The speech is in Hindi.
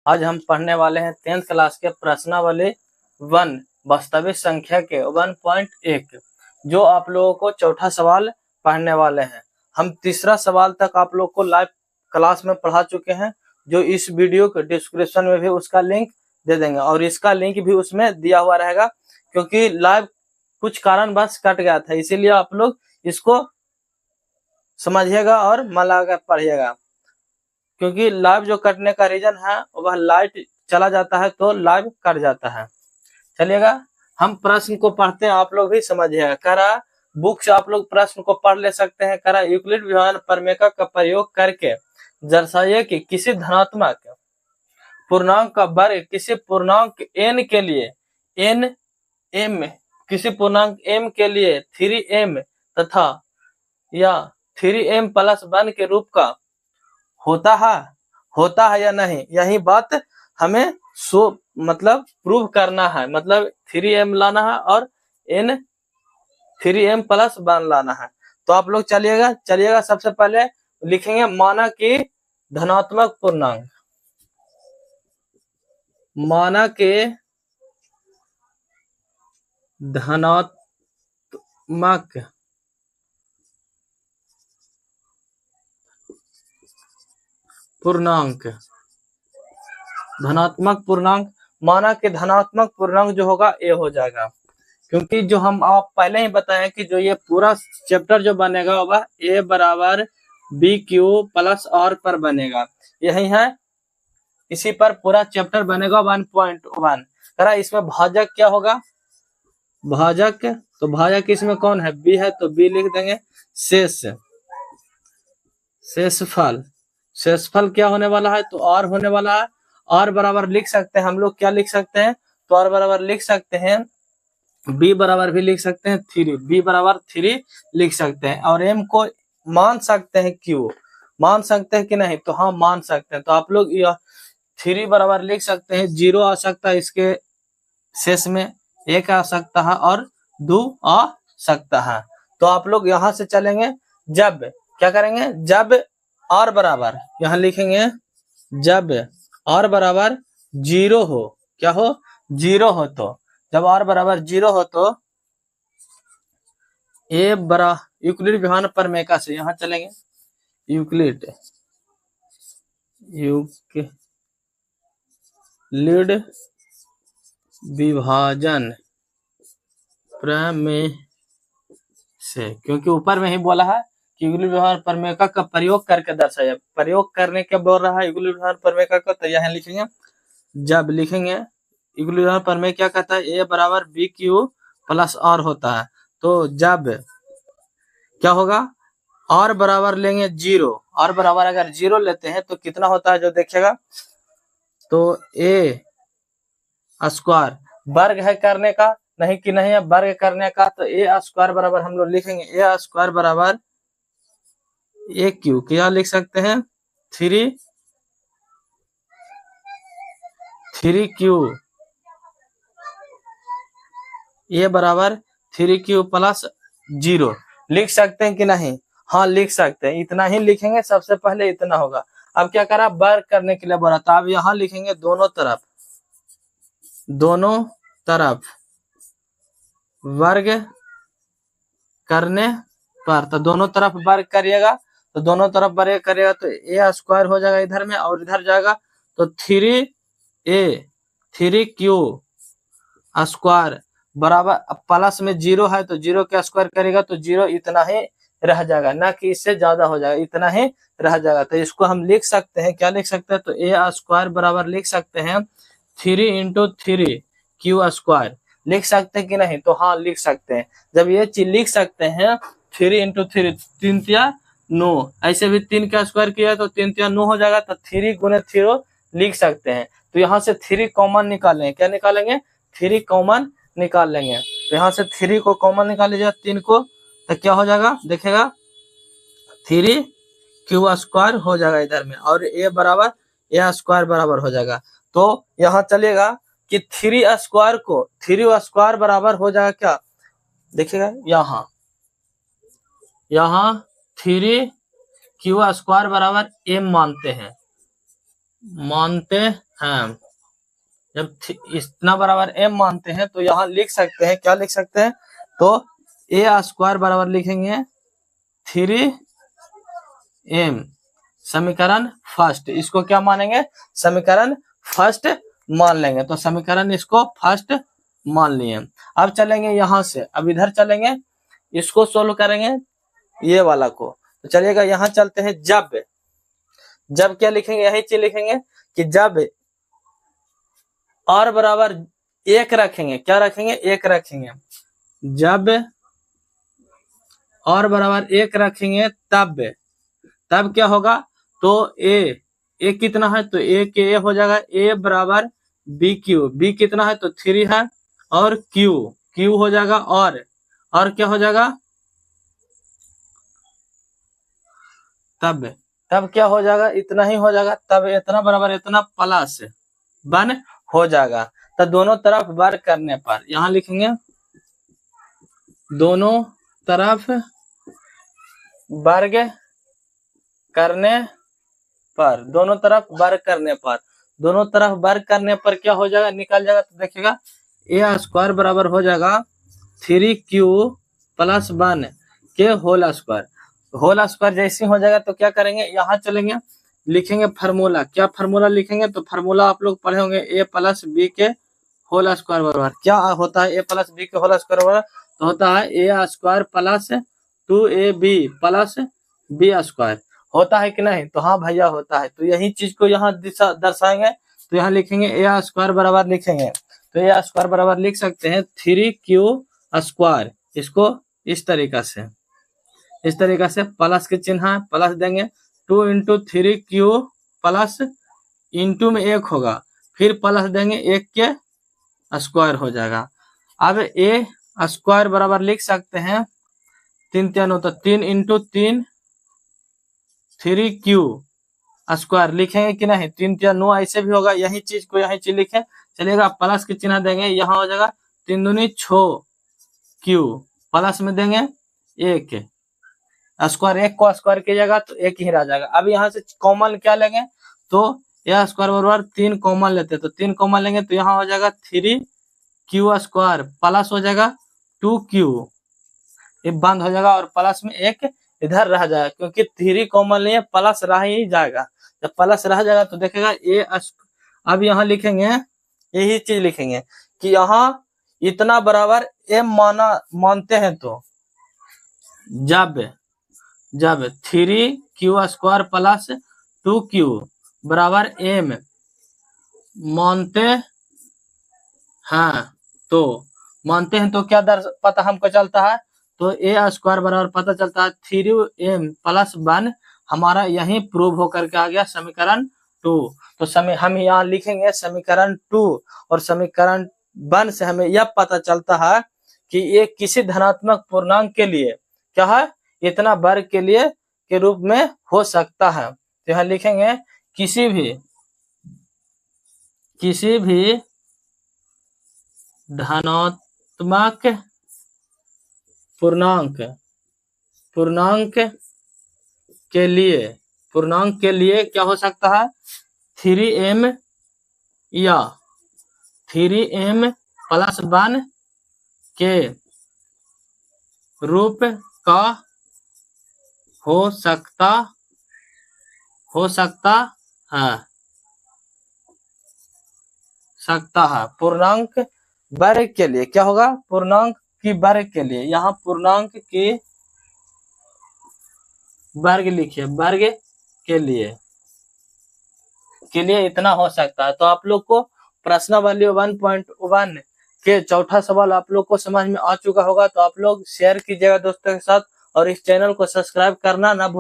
आज हम पढ़ने वाले हैं 10th क्लास के प्रश्नावली 1 वास्तविक संख्या के 1.1 जो आप लोगों को चौथा सवाल पढ़ने वाले हैं। हम तीसरा सवाल तक आप लोग को लाइव क्लास में पढ़ा चुके हैं, जो इस वीडियो के डिस्क्रिप्शन में भी उसका लिंक दे देंगे और इसका लिंक भी उसमें दिया हुआ रहेगा, क्योंकि लाइव कुछ कारणवश कट गया था, इसीलिए आप लोग इसको समझिएगा और मन लगाकर पढ़िएगा, क्योंकि लाइव जो कटने का रीजन है वह लाइट चला जाता है तो लाइव कट जाता है। चलिएगा हम प्रश्न को पढ़ते हैं, आप लोग भी समझिएगा। करा बुक से आप लोग प्रश्न को पढ़ ले सकते हैं। करा यूक्लिड विभाजन प्रमेय का प्रयोग करके दर्शाइए कि किसी धनात्मक पूर्णांक का वर्ग किसी पूर्णांक n के लिए किसी पूर्णांक m के लिए 3m तथा या 3m प्लस 1 के रूप का होता है या नहीं, यही बात हमें मतलब प्रूव करना है। मतलब 3m लाना है और n 3m प्लस 1 लाना है। तो आप लोग चलिएगा सबसे पहले लिखेंगे माना कि धनात्मक पूर्णांक, माना के धनात्मक पूर्णांक, माना कि धनात्मक पूर्णांक जो होगा ए हो जाएगा, क्योंकि जो हम आप पहले ही बताएं कि जो ये पूरा चैप्टर जो बनेगा वह ए बराबर बी क्यू प्लस आर पर बनेगा। यही है, इसी पर पूरा चैप्टर बनेगा 1.1। करा इसमें भाजक क्या होगा, भाजक, तो भाजक इसमें कौन है, बी है, तो बी लिख देंगे। शेषफल क्या होने वाला है, तो आर होने वाला है। आर बराबर लिख सकते हैं हम लोग, क्या लिख सकते हैं, तो आर बराबर लिख सकते हैं, बी बराबर भी लिख सकते हैं 3, बी बराबर 3 लिख सकते हैं। और एम को मान सकते हैं, क्यू मान सकते हैं कि नहीं, तो हाँ मान सकते हैं। तो आप लोग 3 बराबर लिख सकते हैं, 0 आ सकता है, इसके शेष में 1 आ सकता है और 2 आ सकता है। तो आप लोग यहाँ से चलेंगे, जब क्या करेंगे, जब आर बराबर यहाँ लिखेंगे, जब आर बराबर 0 हो, क्या हो, 0 हो, तो जब आर बराबर 0 हो तो ए बरा यूक्लिड विभाजन प्रमेय से यहाँ चलेंगे, यूक्लिड विभाजन प्रमेय से, क्योंकि ऊपर में ही बोला है कि यूक्लिड विभाजन प्रमेय का प्रयोग करके दर्शाया, प्रयोग करने के बोल रहा है यूक्लिड विभाजन प्रमेय का, तो यहाँ लिखेंगे, जब लिखेंगे यूक्लिड विभाजन प्रमेय क्या कहता है, ए बराबर बी क्यू प्लस आर होता है। तो जब क्या होगा, आर बराबर लेंगे 0, आर बराबर अगर 0 लेते हैं तो कितना होता है, जो देखिएगा, तो ए स्क्वायर वर्ग है करने का, नहीं कि नहीं है वर्ग करने का, तो ए स्क्वायर बराबर हम लोग लिखेंगे, ए स्क्वायर बराबर ए क्यू, क्या लिख सकते हैं, 3 क्यू, ए बराबर 3 क्यू प्लस 0 लिख सकते हैं कि नहीं, हाँ लिख सकते हैं। इतना ही लिखेंगे, सबसे पहले इतना होगा। अब क्या करा, वर्ग करने के लिए बोला, तो अब यहाँ लिखेंगे दोनों तरफ वर्ग करने पर, तो दोनों तरफ वर्ग करिएगा, तो दोनों तरफ वर्ग करिएगा तो ए स्क्वायर हो जाएगा इधर में, और इधर जाएगा तो 3 क्यू स्क्वायर बराबर, प्लस में 0 है तो 0 का स्क्वायर करेगा तो 0 इतना ही रह जाएगा, ना कि इससे ज्यादा हो जाएगा, इतना ही रह जाएगा। तो इसको हम लिख सकते हैं, क्या लिख सकते हैं, तो ए स्क्वायर बराबर लिख सकते हैं 3 × 3 क्यू स्क्वायर, लिख सकते हैं कि नहीं, तो हाँ लिख सकते हैं। जब ये चीज लिख सकते हैं 3 × 3, 3 × 9, ऐसे भी 3 का स्क्वायर किया तो 3 × 9 हो जाएगा, तो 3 × 3 लिख सकते हैं। तो यहाँ से 3 कॉमन निकालेंगे, क्या निकालेंगे, 3 कॉमन निकाल लेंगे। तो यहाँ से 3 को कॉमन निकाल लीजिए, 3 को, तो क्या हो जाएगा, देखिएगा 3 क्यू स्क्वायर हो जाएगा इधर में, और ए बराबर ए स्क्वायर बराबर हो जाएगा। तो यहाँ चलिएगा कि 3 स्क्वायर बराबर हो जाएगा क्या, देखिएगा यहाँ 3 क्यू स्क्वायर बराबर m मानते हाँ, जब इतना बराबर m मानते हैं तो यहाँ लिख सकते हैं, क्या लिख सकते हैं, तो a स्क्वायर बराबर लिखेंगे 3m, समीकरण फर्स्ट। इसको क्या मानेंगे, समीकरण फर्स्ट मान लेंगे, तो समीकरण इसको फर्स्ट मान लिए। अब चलेंगे यहाँ से, अब इधर चलेंगे, इसको सोल्व करेंगे ये वाला को। तो चलिएगा यहाँ चलते हैं, जब क्या लिखेंगे, यही चीज लिखेंगे कि जब और बराबर 1 रखेंगे, क्या रखेंगे, 1 रखेंगे, जब और बराबर 1 रखेंगे तब क्या होगा, तो ए कितना है, तो ए के ए हो जाएगा ए बराबर बी क्यू, बी कितना है तो 3 है, और क्यू हो जाएगा, और क्या हो जाएगा, तब क्या हो जाएगा, इतना ही हो जाएगा, तब इतना बराबर इतना प्लस 1 हो जाएगा। तो दोनों तरफ वर्ग करने पर यहाँ लिखेंगे, दोनों तरफ वर्ग करने पर, दोनों तरफ वर्ग करने पर, दोनों तरफ वर्ग करने पर क्या हो जाएगा, निकल जाएगा। तो देखिएगा ए स्क्वायर बराबर हो जाएगा 3q + 1 के होल स्क्वायर जैसे हो जाएगा तो क्या करेंगे, यहाँ चलेंगे, लिखेंगे फार्मूला, क्या फार्मूला लिखेंगे, तो फार्मूला आप लोग पढ़े होंगे, a + b के होल स्क्वायर बराबर क्या होता है, a + b के होल स्क्वायर बराबर तो होता है a square + 2ab + b square, होता है कि नहीं, तो हाँ भैया होता है। तो यही चीज को यहाँ दर्शाएंगे, तो यहाँ लिखेंगे a स्क्वायर बराबर लिखेंगे, तो a स्क्वायर बराबर लिख सकते हैं 3q स्क्वायर, इसको इस तरीका से प्लस के चिन्ह है, प्लस देंगे, 2 × 3q प्लस इंटू में 1 होगा, फिर प्लस देंगे 1 के स्क्वायर हो जाएगा। अब a स्क्वायर बराबर लिख सकते हैं 3 3 होता 3 × 3 3q स्क्वायर लिखेंगे कि नहीं, 3 3 9 ऐसे भी होगा, यही चीज को यही चीज लिखे चलेगा, प्लस के चिन्ह देंगे, यहाँ हो जाएगा 3 दूनी 6q, प्लस में देंगे 1 स्क्वायर, 1 को स्क्वायर कीजिएगा तो 1 ही रह जाएगा। अब यहाँ से कॉमन क्या लेंगे, तो a स्क्वायर बराबर 3 कॉमन लेते हैं, तो 3 कॉमन लेंगे तो यहाँ हो जाएगा 3q स्क्वायर प्लस हो जाएगा 2q, ये बंद हो जाएगा, और प्लस में 1 इधर रह जाएगा, क्योंकि 3 कॉमन लिए प्लस रह ही जाएगा, जब प्लस रह जाएगा तो देखेगा अब यहाँ लिखेंगे, यही चीज लिखेंगे कि यहाँ इतना बराबर m मानते हैं, तो जब 3q स्क्वायर प्लस 2q बराबर m मानते हैं, तो क्या पता हमको चलता है, तो a स्क्वायर बराबर पता चलता है 3m + 1, हमारा यही प्रूव होकर के आ गया समीकरण 2। तो हम यहाँ लिखेंगे समीकरण 2, और समीकरण 1 से हमें यह पता चलता है कि ये किसी धनात्मक पूर्णांक के लिए क्या है, इतना वर्ग के लिए के रूप में हो सकता है। तो यहाँ लिखेंगे किसी भी धनात्मक पूर्णांक के लिए क्या हो सकता है, 3m या 3m + 1 के रूप का हो सकता है पूर्णांक वर्ग के लिए, क्या होगा, पूर्णांक की वर्ग के लिए, यहाँ पूर्णांक की वर्ग लिखिए, वर्ग के लिए इतना हो सकता है। तो आप लोग को प्रश्नावली 1.1 के चौथा सवाल आप लोग को समझ में आ चुका होगा, तो आप लोग शेयर कीजिएगा दोस्तों के साथ, और इस चैनल को सब्सक्राइब करना ना भूलिए।